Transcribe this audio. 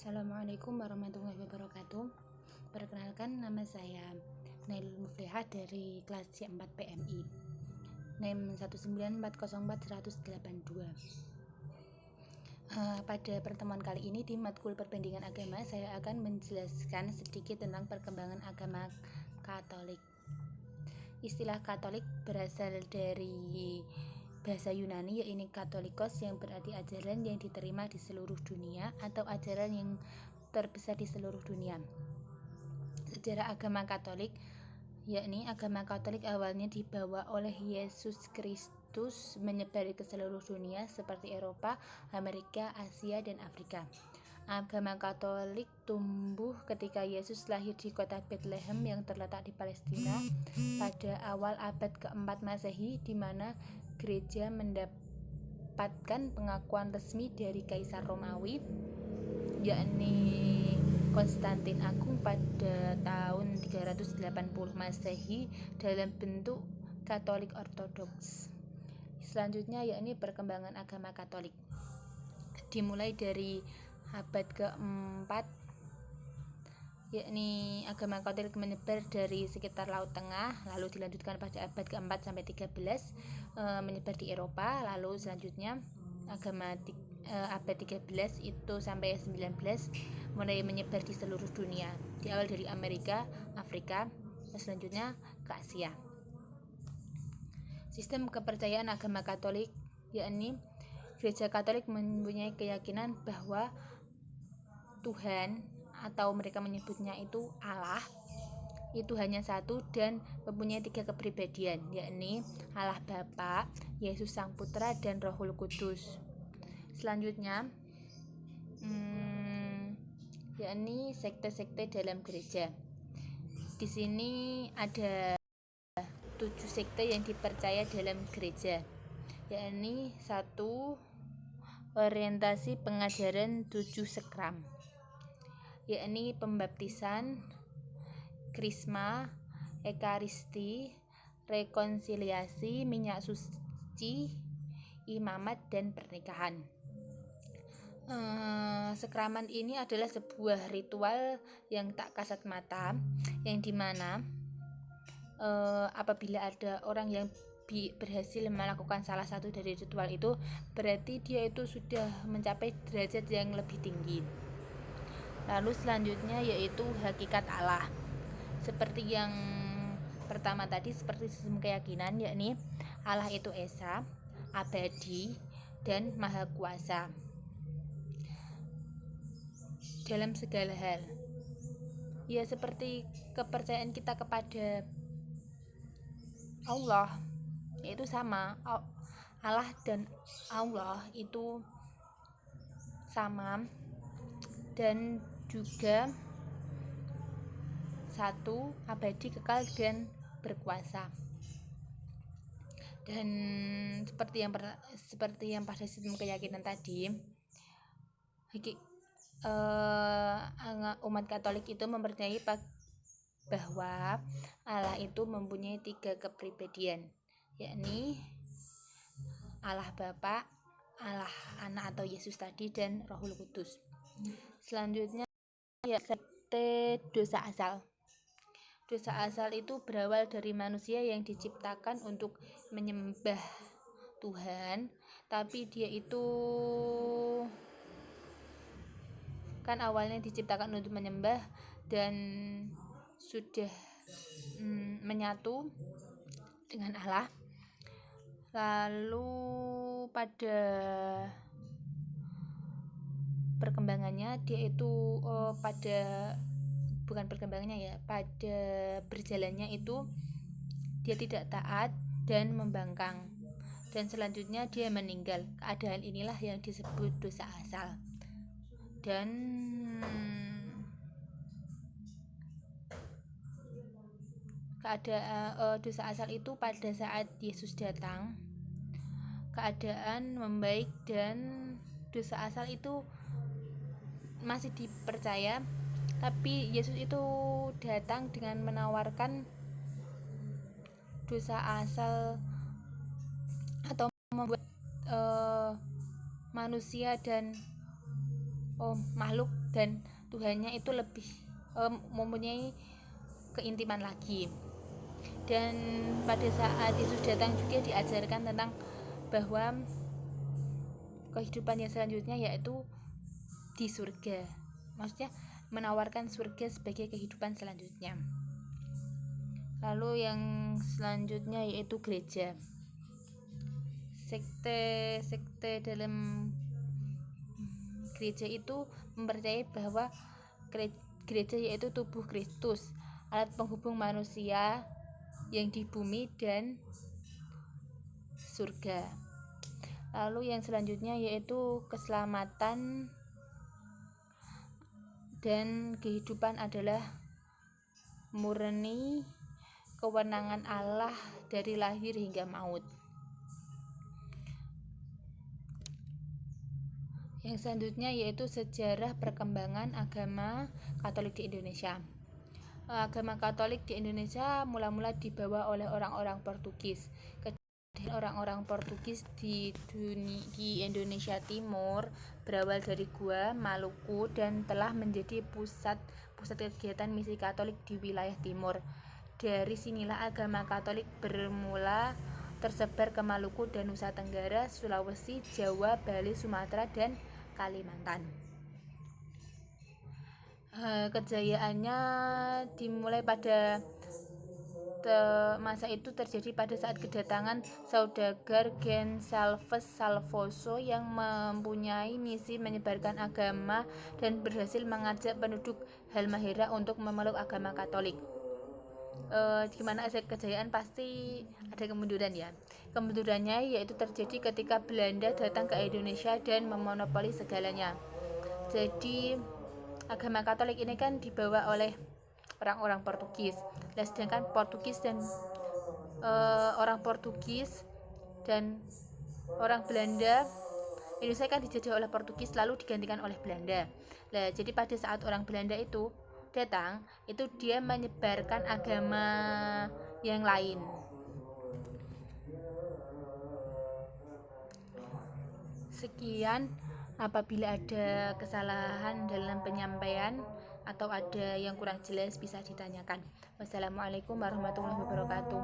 Assalamualaikum warahmatullahi wabarakatuh. Perkenalkan, nama saya Nailul Muflihah dari kelas C4 PMI, NIM 194041182. Pada pertemuan kali ini di matkul Perbandingan Agama, saya akan menjelaskan sedikit tentang perkembangan agama Katolik. Istilah Katolik berasal dari bahasa Yunani, yaitu Katolikos, yang berarti ajaran yang diterima di seluruh dunia atau ajaran yang terbesar di seluruh dunia. Sejarah agama Katolik, yakni agama Katolik awalnya dibawa oleh Yesus Kristus menyebar ke seluruh dunia seperti Eropa, Amerika, Asia, dan Afrika. Agama Katolik tumbuh ketika Yesus lahir di kota Bethlehem yang terletak di Palestina pada awal abad keempat Masehi, di mana gereja mendapatkan pengakuan resmi dari Kaisar Romawi, yakni Konstantin Agung, pada tahun 380 Masehi dalam bentuk Katolik Ortodoks. Selanjutnya yakni perkembangan agama Katolik. Dimulai dari abad keempat, yakni agama Katolik menyebar dari sekitar Laut Tengah, lalu dilanjutkan pada abad keempat sampai 13 menyebar di Eropa, lalu selanjutnya agama abad 13 itu sampai 19 mulai menyebar di seluruh dunia, di awal dari Amerika, Afrika, dan selanjutnya ke Asia. Sistem kepercayaan agama Katolik, yakni Gereja Katolik mempunyai keyakinan bahwa Tuhan, atau mereka menyebutnya itu Allah, itu hanya satu dan mempunyai 3 kepribadian, yakni Allah Bapa, Yesus Sang Putra, dan Rohul Kudus. Selanjutnya yakni sekte-sekte dalam gereja. Di sini ada 7 sekte yang dipercaya dalam gereja, yakni 1. Orientasi pengajaran 7 sekram, yakni pembaptisan, krisma, ekaristi, rekonsiliasi, minyak suci, imamat, dan pernikahan. Sekraman ini adalah sebuah ritual yang tak kasat mata, yang dimana apabila ada orang yang berhasil melakukan salah satu dari ritual itu, berarti dia itu sudah mencapai derajat yang lebih tinggi. Lalu selanjutnya yaitu hakikat Allah. Seperti yang pertama tadi, seperti sistem keyakinan, yakni Allah itu esa, abadi, dan maha kuasa dalam segala hal. Ya, seperti kepercayaan kita kepada Allah, yaitu sama. Allah dan Allah itu sama dan juga satu, abadi, kekal, dan berkuasa. Dan seperti yang pada sistem keyakinan tadi, umat Katolik itu mempercayai bahwa Allah itu mempunyai 3 kepribadian, yakni Allah Bapa, Allah Anak atau Yesus tadi, dan Rohul Kudus. Selanjutnya ya sekte dosa asal. Dosa asal itu berawal dari manusia yang diciptakan untuk menyembah Tuhan, tapi dia itu kan awalnya diciptakan untuk menyembah dan sudah menyatu dengan Allah. Lalu pada perkembangannya dia itu pada berjalannya itu dia tidak taat dan membangkang, dan selanjutnya dia meninggal. Keadaan inilah yang disebut dosa asal. Dan dosa asal itu pada saat Yesus datang, keadaan membaik, dan dosa asal itu masih dipercaya, tapi Yesus itu datang dengan menawarkan dosa asal atau membuat manusia dan makhluk dan Tuhannya itu lebih mempunyai keintiman lagi. Dan pada saat Yesus datang juga diajarkan tentang bahwa kehidupan yang selanjutnya yaitu di surga, maksudnya menawarkan surga sebagai kehidupan selanjutnya. Lalu yang selanjutnya yaitu gereja. Sekte dalam gereja itu mempercayai bahwa gereja yaitu tubuh Kristus, alat penghubung manusia yang di bumi dan surga. Lalu yang selanjutnya yaitu keselamatan dan kehidupan adalah murni kewenangan Allah dari lahir hingga maut. Yang selanjutnya yaitu sejarah perkembangan agama Katolik di Indonesia. Agama Katolik di Indonesia mula-mula dibawa oleh orang-orang Portugis. Orang-orang Portugis di Indonesia Timur berawal dari Gua, Maluku, dan telah menjadi pusat kegiatan misi Katolik di wilayah timur. Dari sinilah agama Katolik bermula tersebar ke Maluku dan Nusa Tenggara, Sulawesi, Jawa, Bali, Sumatera, dan Kalimantan. Kejayaannya dimulai pada masa itu terjadi pada saat kedatangan saudagar Gonçalves Salvoso yang mempunyai misi menyebarkan agama dan berhasil mengajak penduduk Halmahera untuk memeluk agama Katolik. Gimana ada kejayaan pasti ada kemunduran ya. Kemundurannya yaitu terjadi ketika Belanda datang ke Indonesia dan memonopoli segalanya. Jadi agama Katolik ini kan dibawa oleh orang-orang Portugis. Nah, sedangkan Portugis dan orang Portugis dan orang Belanda, Indonesia kan dijajah oleh Portugis lalu digantikan oleh Belanda. Nah, jadi pada saat orang Belanda itu datang, itu dia menyebarkan agama yang lain. Sekian, apabila ada kesalahan dalam penyampaian atau ada yang kurang jelas bisa ditanyakan. Wassalamualaikum warahmatullahi wabarakatuh.